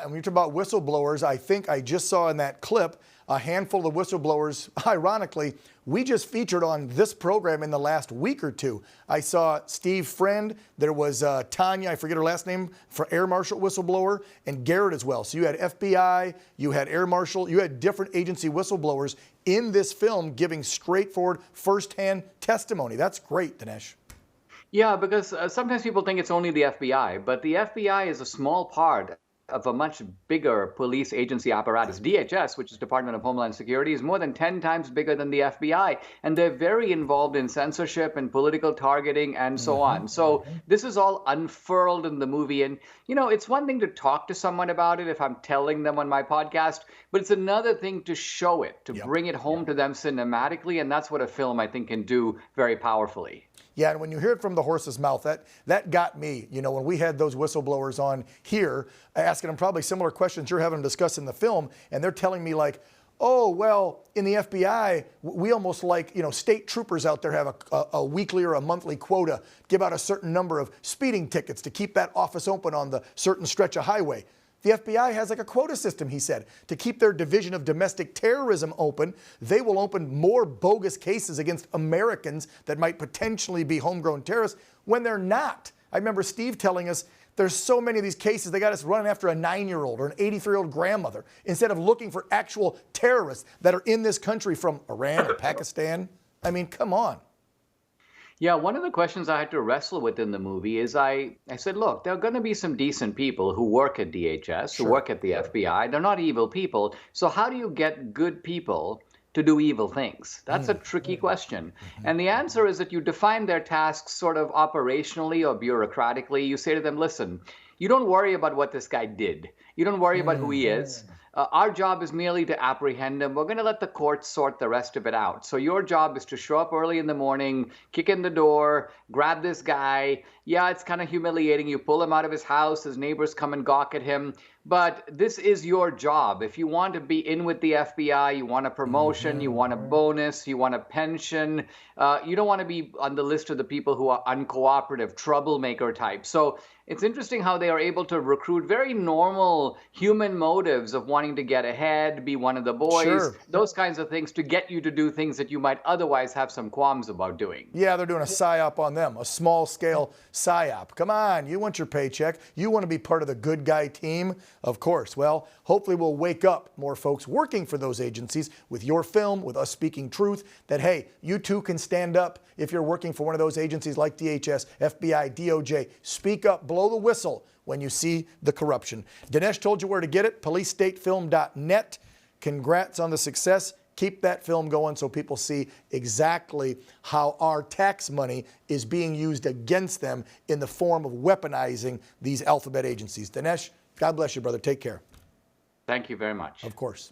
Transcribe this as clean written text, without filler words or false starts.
and when you talk about whistleblowers, I think I just saw in that clip a handful of whistleblowers. Ironically, we just featured on this program in the last week or two. I saw Steve Friend. There was Tanya, I forget her last name, for Air Marshal whistleblower, and Garrett as well. So you had FBI, you had Air Marshal, you had different agency whistleblowers in this film giving straightforward, firsthand testimony. That's great, Dinesh. Yeah, because sometimes people think it's only the FBI, but the FBI is a small part of a much bigger police agency apparatus. DHS, which is Department of Homeland Security, is more than 10 times bigger than the FBI, and they're very involved in censorship and political targeting and so on. So this is all unfurled in the movie, and it's one thing to talk to someone about it if I'm telling them on my podcast, but it's another thing to show it, to bring it home to them cinematically, and that's what a film, I think, can do very powerfully. Yeah, and when you hear it from the horse's mouth, that got me. When we had those whistleblowers on here, asking them probably similar questions you're having them discuss in the film, and they're telling me like, oh, well, in the FBI, we almost like, state troopers out there have a weekly or a monthly quota, give out a certain number of speeding tickets to keep that office open on the certain stretch of highway. The FBI has like a quota system, he said, to keep their division of domestic terrorism open. They will open more bogus cases against Americans that might potentially be homegrown terrorists when they're not. I remember Steve telling us there's so many of these cases, they got us running after a 9-year-old or an 83-year-old grandmother instead of looking for actual terrorists that are in this country from Iran or Pakistan. I mean, come on. Yeah, one of the questions I had to wrestle with in the movie is I said, look, there are going to be some decent people who work at DHS, who work at the FBI. They're not evil people. So how do you get good people to do evil things? That's a tricky question. And the answer is that you define their tasks sort of operationally or bureaucratically. You say to them, listen, you don't worry about what this guy did. You don't worry about who he is. Our job is merely to apprehend him. We're going to let the courts sort the rest of it out. So your job is to show up early in the morning, kick in the door, grab this guy. Yeah, it's kind of humiliating. You pull him out of his house. His neighbors come and gawk at him. But this is your job. If you want to be in with the FBI, you want a promotion, you want a bonus, you want a pension, you don't want to be on the list of the people who are uncooperative, troublemaker types. So it's interesting how they are able to recruit very normal human motives of wanting to get ahead, be one of the boys, those kinds of things to get you to do things that you might otherwise have some qualms about doing. Yeah, they're doing a psyop on them, a small-scale psyop. Come on, you want your paycheck. You want to be part of the good guy team, of course. Well, hopefully we'll wake up more folks working for those agencies with your film, with us speaking truth, that, hey, you too can stand up if you're working for one of those agencies like DHS, FBI, DOJ. Speak up, blow the whistle when you see the corruption. Dinesh told you where to get it, policestatefilm.net. Congrats on the success. Keep that film going so people see exactly how our tax money is being used against them in the form of weaponizing these alphabet agencies. Dinesh, God bless you, brother. Take care. Thank you very much. Of course.